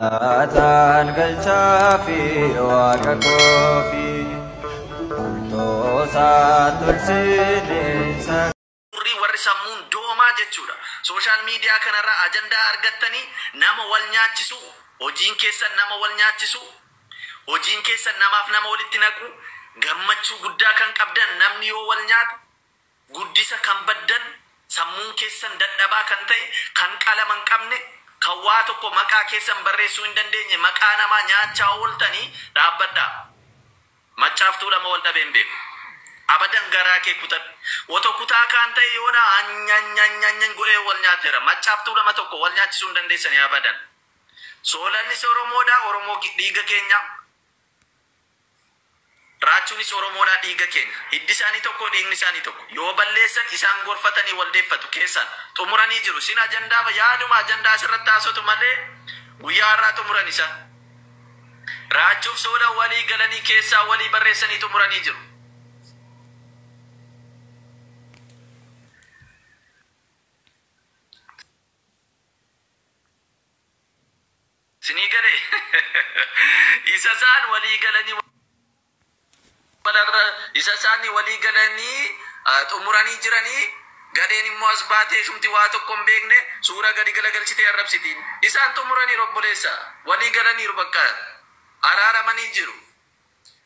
Atan galchaafi waaqa koofi Bultoosaa tulsiinsa. Warri sammuun doomaa jechuudha. Sooshaal miidiyaa kanarraa ajandaa argattanii nama wal nyaachisu, hojiin keessan nama wal nyaachisu, hojiin keessan namaaf nama walitti naqu, gammachuu guddaa kan qabdan namni yoo wal nyaatu, guddisa kan baddan, sammuun keessan dadhabaa kan ta'e, kan qalama hin qabne, kan waa tokko maqaa keessan barreessuu hin dandeenye, maqaa namaa nyaachaa ooltanii dhaabbadhaa. Machaaftuu lama wal dhabeen beeku. Abadan garaa kee kutan. Woto kutaa kan ta'e yoona anyanyanyanyan godhee wal nyaateera. Machaaftuu lama tokko wal nyaachisuu hin dandeessanii abadan. Soolannis Oromoodha, Oromoo dhiiga keenya. Raachuunis Oromoodha, dhiiga keenya. Hiddi isaanii tokko, dhiigni isaanii tokko. Yoo balleessan isaan gorfatanii wal deeffatu keessan xumuranii jiru. Sin ajandaa yaaduma ajandaa asirratti haasotu malee guyyaa har'aa xumuran isa. Raachuuf soola walii galanii keessaa walii barreessanii xumuranii jiru. Sinii galee isa isaan walii galanii isa isaanii walii galanii xumuranii jiranii gadheen immoo as baatee shumti waa tokko hin beekne suura gadi galagalchitee arrabsitiin isaan xumuranii robboleessa walii galanii bakka araaramanii jiru.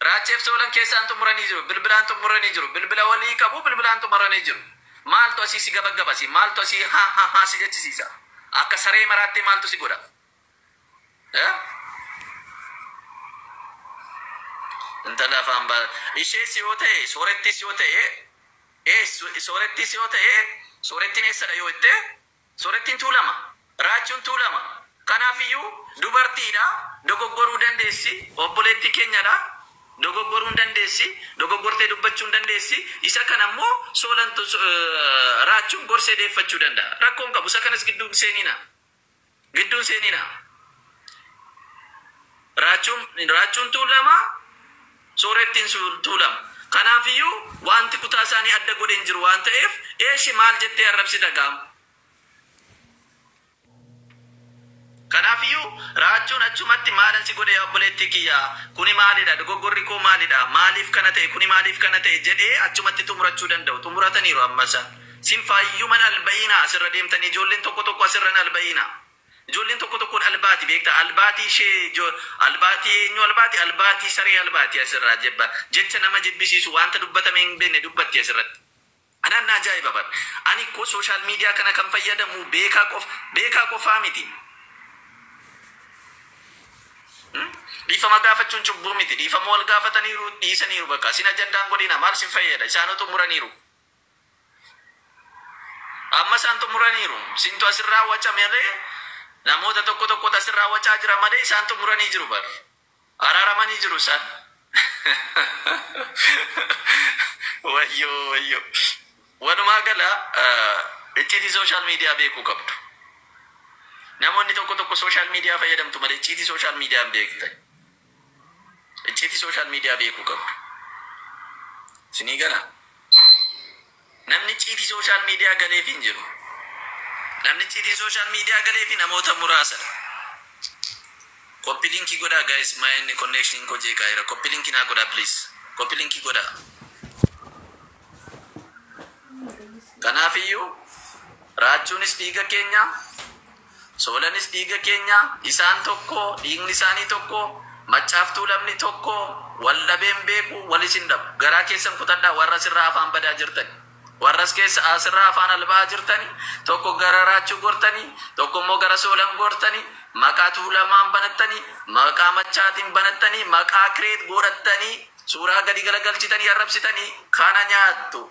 Raacheef soolan keessaan xumuranii jiru, bilbilaan xumuranii jiru, bilbila walii qabu bilbilaan xumuranii jiru. Maaltu asii si gabagabasi, maaltu asii ha si jechisiisa. Akka saree maraatti maaltu si godha? Intala afaan baala. Ishees yoo ta'e, soorettis yoo ta'e, soorettis yoo ta'e, soorettiin eessadha yoo itte, soorettiin tuulama. Raachuun tuulama. Kanaafiyyuu dubartiidha, dogoggoruu dandeessi, obboleettii keenyadha, dogoggoruu hin dandeessi, dogoggortee dubbachuu hin dandeessi. Isa kanammoo soolan raachuun gorsee deeffachuu danda'a. Rakkoon qabu isa kanas gidduun seenina. Gidduun seenina. Raachuun tuulama, soorettiin tuulama. Kanaafiyyuu wanti kutaa isaanii adda godhe hin jiru waan ta'eef eeshi maal jettee arrabsita gaama. Kanaafiyyuu raachuun achumatti maalan si godhe obboleettii kiyyaa kuni maalidha dogoggorri koo maalidha maaliif kana ta'e kuni maaliif kana ta'e jedhee achumatti xumurachuu danda'u. Xumurataniiru ammasan. Sin faayyuman albayina asirra deemtanii ijoolleen tokko tokko asirran albayina. Ijoolleen tokko tokkoon albaati beekta albaati ishee albaati eenyu albaati saree albaati asirraa jebba jecha nama jebbisiisu wanta dubbatame hin beekne dubbatti asirratti. Anaan ajaa'iba bar. Ani ko sooshaal miidiyaa kana kan fayyadamu beekaa qofaa miti. Dhiifama gaafachuun cubbuu miti. Dhiifama wal gaafataniiru dhiisaniiru bakka. Sin ajandaan godhina maal sin fayyada isaanoo xumuraniiru. Amma isaan xumuraniiru. Sintu asirraa wacamalee namoota tokko tokko asirraa wacaa jira malee isaan xumuranii jiru bar. Araaramanii jiru isaan. Wayyo. Walumaa gala icciitii sooshaal miidiyaa beekuu qabdu. Namoonni tokko tokko sooshaal miidiyaa fayyadamtu malee icciitii sooshaal miidiyaa hin beektan. Icciitii sooshaal miidiyaa beekuu qabdu. Sinii gala. Namni icciitii sooshaal miidiyaa galeef hin jiru. Namni icciitii sooshaal miidiyaa galeef namoota muraasadha. Copy linkii godhaa guys, my connection ko jeeqaa jira. Copy linkii naa godhaa please. Copy linkii godhaa. Kanaafiyyuu raachuunis dhiiga keenya, soolanis dhiiga keenya, isaan tokko, dhiigni isaanii tokko, machaaftuu lamni tokko, wal dhabeen beeku, walis hin dhabu. Garaa keessan kutadhaa warra sirraa afaan badaa jirtani. Warras keessa asirraa afaan albaa jirtani, tokko gara raachuu gortani, tokko immoo gara soolan gortani, maqaa tuulamaan banattani, maqaa machaatiin banattani, maqaa kireet godhattani, suuraa gadi galagalchitanii arrabsitanii kana nyaattu.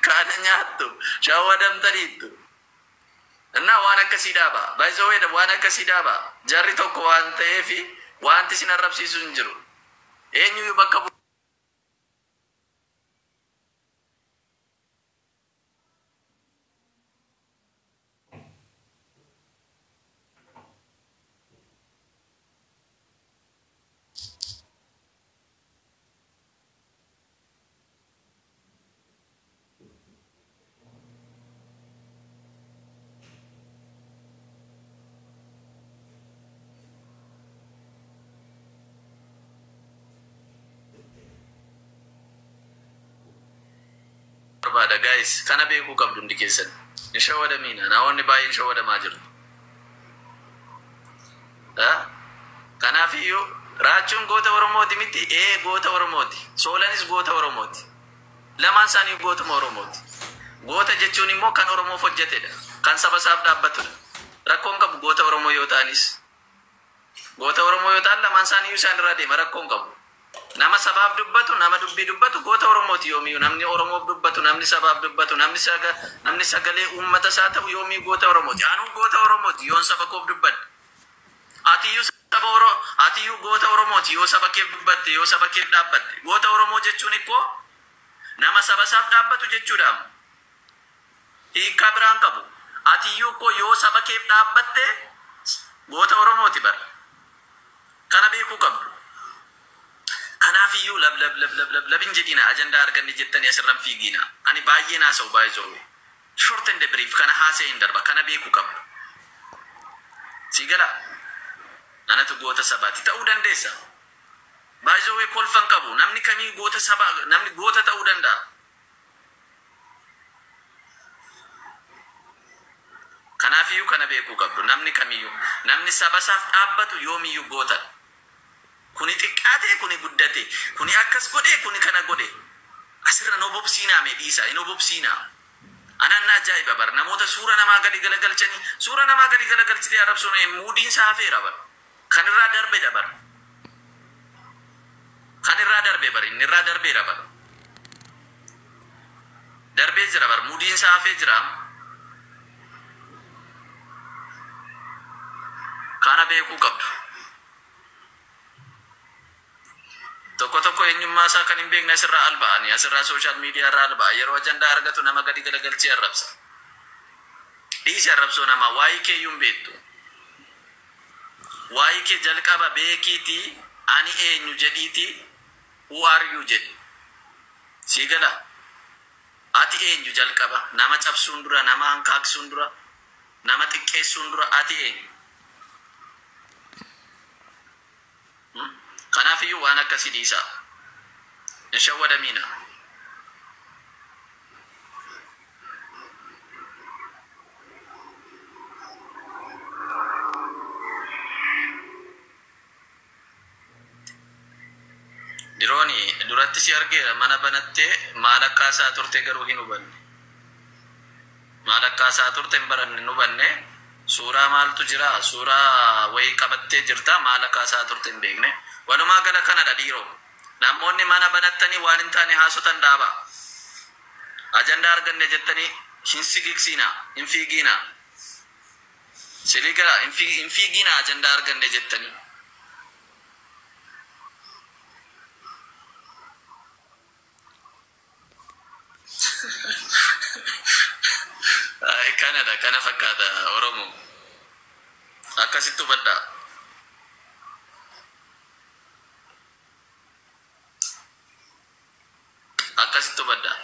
Kana nyaattu. Shawwadamtaniittu. Innaa waan akkasii dhaaba. Baay'isoo waan akkasii dhaaba. Jarri tokko waan ta'eefi wanti sin arrabsiisu hin jiru. Eenyuyyuu bakka barbaada guys. Kana beekuu qabdu hundi keessan. Hin shawwadamiina. Namoonni baay'een shawwadamaa jiru. Kanaafiyyuu raachuun goota Oromooti miti. Goota Oromooti. Soolanis goota Oromooti. Lamaan isaanii gootuma Oromooti. Goota jechuun immoo kan Oromoof hojjetedha. Kan saba isaaf dhaabbatudha. Rakkoon qabu goota Oromoo yoo ta'anis. Goota Oromoo yoo ta'an lamaan isaanii isaan irraa deema rakkoon qabu. Nama sabaaf dubbatu, nama dubbii dubbatu goota Oromooti yoomiyyuu. Namni Oromoof dubbatu, namni sabaaf dubbatu, namni sagalee uummata isaa ta'u yoomiyyuu goota Oromooti. Anuu goota Oromooti yoon saba koof dubbadhe. Atiyyuu goota Oromooti yoo saba keef dubbatte, yoo saba keef dhaabbatte. Goota Oromoo jechuun ikkoo nama saba isaaf dhaabbatu jechuudha. Hiikkaa biraan qabu. Atiyyuu koo yoo saba keef dhaabbatte goota Oromooti bara. Kana beekuu qabdu. Kanaafiyyuu labin jedhina ajandaa arganne jettanii asirran fiigina. Ani baay'ee naasa'u baay'ee short and brief kana haasa'e hin darba kana beekuu qabdu. Si gala anatu goota sabaati ta'uu dandeessa. Baay'ee kolfan qabu namni kamii goota sabaa namni goota ta'uu danda'a. Kanaafiyyuu kana beekuu qabdu namni kamiyyuu namni saba isaaf dhaabbatu yoomiyyuu goota. Kuni xiqqaate kuni guddate kuni akkas godhe kuni kana godhe asirra no bobsiinaa mee dhiisa ino bobsiinaa anan ajaa'iba bar namoota suura namaa gadi galagalchanii suura namaa gadi galagalchitee arrabsuun muudiin saafeera bar kan irraa darbe dabar kan irraa darbe bar inni irraa darbeera bar darbee jira bar muudiin saafee jira kana beekuu qabdu. Tokko eenyummaa isaa kan hin beekne asirraa alba'anii asirraa sooshaal miidiyaa irraa alba'a yeroo ajandaa argatu nama gadi galagalchee arrabsa. Dhiisi arrabsoo nama waa'ee kee iyyuu hin beektu. Waa'ee kee jalqaba beekiitii ani eenyu jedhiitii who are you jedhi. Sii gala ati eenyu jalqaba nama cabsuun dura nama hankaaqsuun dura nama xiqqeessuun dura ati eenyu. Kanaafiyyuu waan akkasii dhiisaa. Hin shawwadamiina. Dirooni duratti si argeera mana banattee maal akkaasaa turte garuu hin hubanne. Maal akkaasaa turte hin baranne hin hubanne. Suuraa maaltu jira? Suuraa wayii qabattee jirta maal akkaasaa turte hin beekne. Walumaa gala kanadha dhiiroo. Namoonni mana banattanii waan hin taane haasotan dhaaba. Ajandaa arganne jettanii hin sigigsina, hin fiigina. Silii gala hin fiigina ajandaa arganne jettanii. Kanadha kana fakkaata Oromoo. Akkasitti hubadhaa. Akkasitti hubadhaa.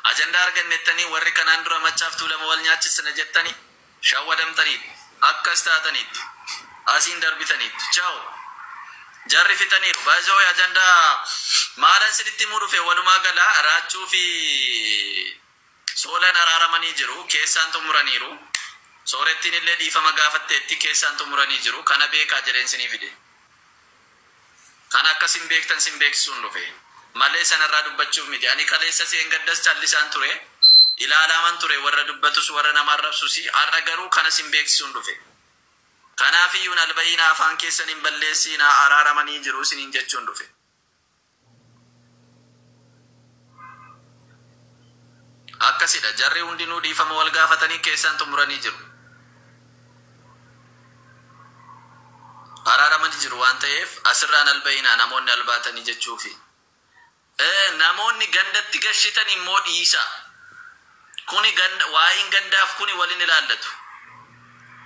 Ajandaa argannettanii warri kanaan dura machaaf tuulama wal nyaachisna jettanii shawwadamtaniitu akkas taataniitu asiin darbitaniitu chaawu jarri fitaniiru baay'ee ajandaa maalan sinitti muu dhufe walumaa gala raachuu fi soolan araaramanii jiru keessaan xumuraniiru soorettiin illee dhiifama gaafatteetti keessaan xumuranii jiru kana beekaa jedheen sinii fide kana akkasin beektan sin beeksisuun dhufe malee sanarraa dubbachuuf miti ani kaleessa seen gaddas callisaan ture ilaalaman ture warra dubbatus warra nama arrabsusi har'a garuu kana sin beeksisuun dhufe kanaafiyyuun alba'iina afaan keessan hin balleessiina araaramanii jiru siniin jechuun dhufe. Akkasidha jarri hundinuu dhiifama wal gaafatanii keessaan xumuranii jiru. Araaramanii jiru waan ta'eef asirraan alba'iina namoonni albaatanii jechuufi. Namoonni gandatti gashitan immoo dhiisa. Kuni waa'in gandaaf kuni walin ilaallatu.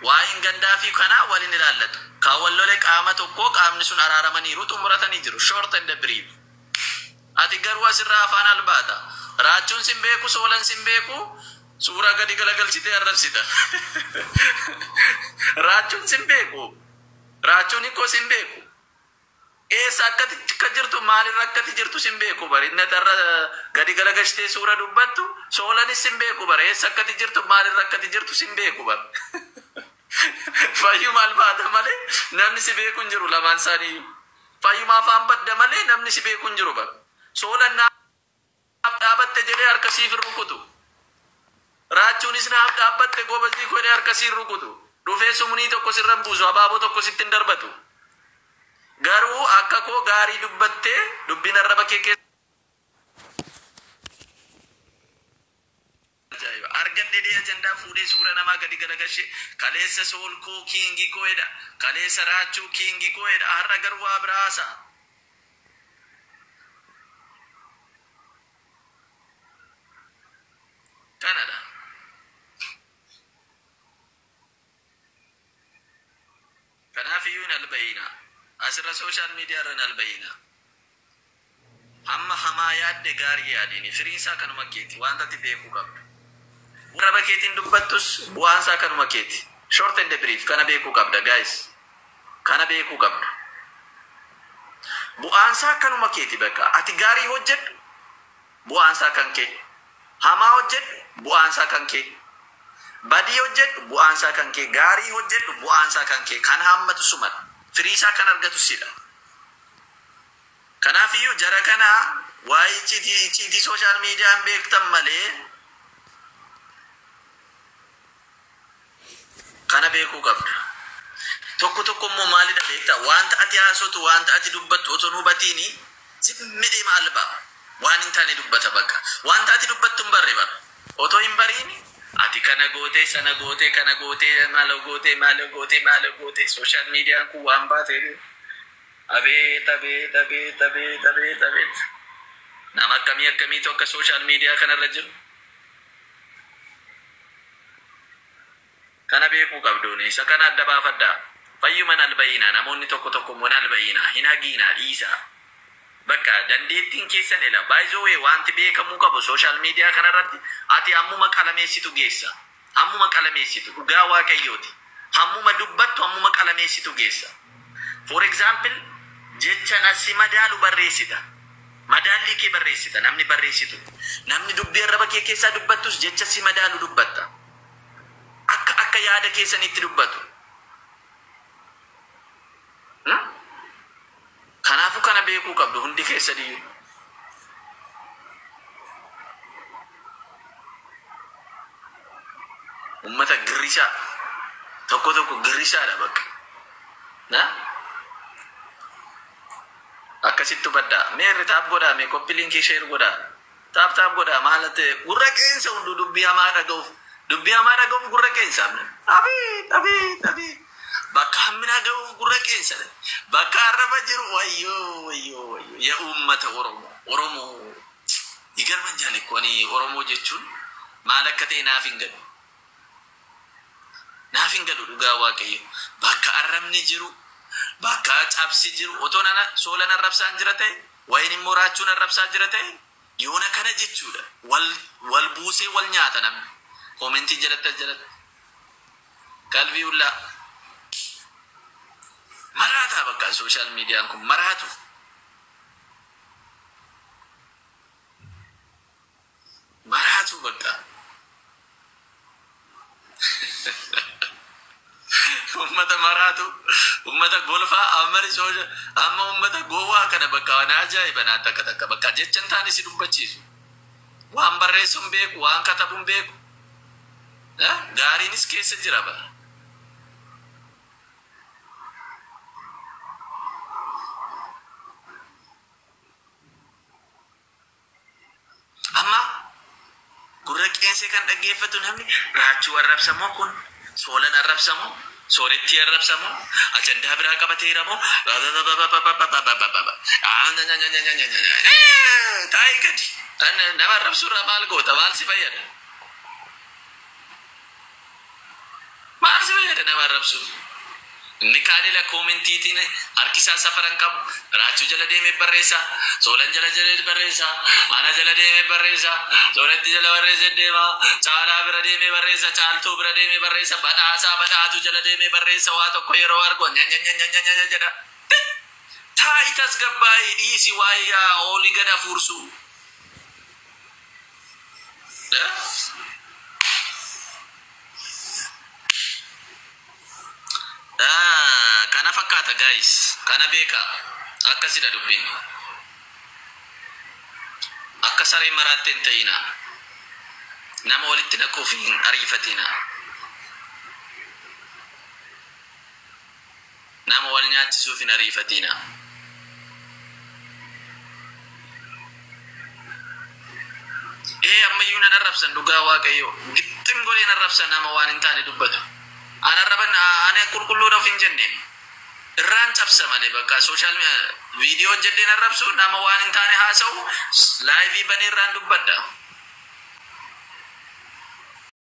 Waa'in gandaafi kana walin ilaallatu. Kaawwallolee qaama tokko qaamni sun araaramaniiru xumuratanii jiru. Short and brief. Ati garuu asirraa afaan albaata. Raachuun sin beeku soolan sin beeku suuraa gadi galagalchitee arrabsita. Raachuun sin beeku. Raachuun ikkoo sin beeku. Eessa akka jirtu maalirra akkati jirtu sin beeku bar. Inni tarra gadi galagashtee suura dubbattu soolanis sin beeku bar. Eessa akkati jirtu maalirra akkati jirtu sin beeku bar. Fayyuma albaata malee namni si beeku hin jiru lamaan isaanii. Fayyuma afaan badda malee namni si beeku hin jiru bar. Soolan naaf dhaabatte jedhee harkasiif rukutu. Raachuunis naaf dhaabbatte gobazii godhee harkasiif rukutu. Dhufee sumunii tokko sirran buusu abaaboo tokko sitti hin darbatu. Garuu akka koo gaarii dubbattee dubbiin arraba kee keessa argadde dee ajandaa fuudhee suura namaa gadi galagashe kaleessa sool koo kiingi koedha kaleessa raachuu kiingi koedha har'a garuu waa biraasa kanadha. Kanaaf iyyuu hin albayina asirra sooshaal miidiyaa irra hin albayina. Hamma hamaa yaadde gaarii yaadini firiin isaa kanuma keeti wanta ati beekuu qabdu. Arraba keetiin dubbattus bu'aan isaa kanuma keeti. Short and brief kana beekuu qabda guys. Kana beekuu qabdu. Bu'aan isaa kanuma keeti bakka. Ati gaarii hojjedhu bu'aan isaa kan kee. Hamaa hojjedhu bu'aan isaa kan kee. Badii hojjedhu bu'aan isaa kan kee. Gaarii hojjedhu bu'aan isaa kan kee. Kan hammatu sumadha. Firii isaa kan argatu sidha. Kanaaf iyyuu jara kana waa'ee icciitii sooshaal miidiyaan beektan malee kana beekuu qabda. Tokko tokko immoo maalidha beektaa? Wanta ati haasotu wanta ati dubbattu otoo hubatiini si midhee maal ba'a? Waan hin taane dubbata bakka. Wanta ati dubbattu hin barre bara. Otoo hin bariini ati kana goote sana goote kana goote maal goote sooshaal miidiyaan kun waan baatee abeet. Nama akkamii tokko sooshaal miidiyaa kanarra jiru. Kana beekuu qabduuni isa kana adda baafaddaa. Fayyuman albayina namoonni tokko immoo albayina hin hagiina dhiisa. Bakka dandeettiin keessan ila baay'ee wanti beekamuu qabu sooshaal miidiyaa kanarratti ati ammuma qalameessitu geessa. Ammuma qalameessitu dhugaa waaqayyooti. Ammuma dubbattu ammuma qalameessitu geessa. For example jecha nasi madaalu barreessita. Madaalli kee barreessita namni barreessitu. Namni dubbii arraba kee keessaa dubbattus jecha si madaalu dubbatta. Akka yaada keessanitti dubbatu. Kanaafuu kana beekuu qabdu hundi keessaniyyuu. Ummata girrisaa tokko girrisaadha bakka. Akkasitti baddaa. Meerri taap godhaa mee koppiliinkii sheer godhaa. Taap godhaa maalate gurra qeensa hundu dubbii hamaa dhaga'uuf. Dubbii hamaa dhaga'uuf gurra qeensa. Abeet. Bakka hammina ga'uuf gurra qeensa. Bakka arraba jiru wayyoo. Ya uummata Oromoo. Igarman jaalekkooni Oromoo jechuun maal akka ta'e naaf hin galu. Naaf hin galu dhugaa waaqayyo. Bakka arrabni jiru. Bakka cabsi jiru otoo nana soolan arrabsaan jira ta'e wayin immoo raachuun arrabsaa jira ta'e yoona kana jechuudha. Wal buusee wal nyaata namni. Komentii jalatti qalbii ullaa maraataa bakka sooshaal miidiyaan kun maraatu. Maraatu bakka. Ummata maraatu ummata golfaa amari soosha amma ummata gowwaa kana bakka waan ajaa'iba naan takka bakka jechan taane si dubbachiisu. Waan barreessuun beeku waan katabuun beeku. Gaariinis keessa jira bara. Amma gurra qeensee kan dhaggeeffatu namni raachuu arrabsamoo kun soolan arrabsamoo sooretti arrabsamoo ajandaa biraa qabateeramoo taa'ii gadi nama arrabsuurraa maal goota maal si fayyada? Maal si fayyada nama arrabsuu? Inni kaanila koomentiitiin harkisaa safaran qabu raachuu jala deemee barreessa soolan jala barreessa mana jala deemee barreessa sooretti jala barreessa deema caalaa bira deemee barreessa caaltuu bira deemee barreessa badhaatu jala deemee barreessa waa tokko yeroo argu jedha taayitas gabbaa'ee dhiisi waa'ee yaa olii gada fursu. Kana fakkaata guys, kana beeka akkasidha dubbiin. Akka saree maraatti hin ta'ina. Nama walitti naquuf hin ariifatina. Nama wal nyaachisuuf hin ariifatina. Ammayyuu na darrabsan dhugaa waaqayyo. Gixxim golee narrabsan nama waan hin taane dubbatu. Anarraban ani qulqulluudhaaf hin jenne. Irraan cabsa malee bakka social video jedhee narrabsu nama waan hin taane haasa'u live banee irraan dubbadda.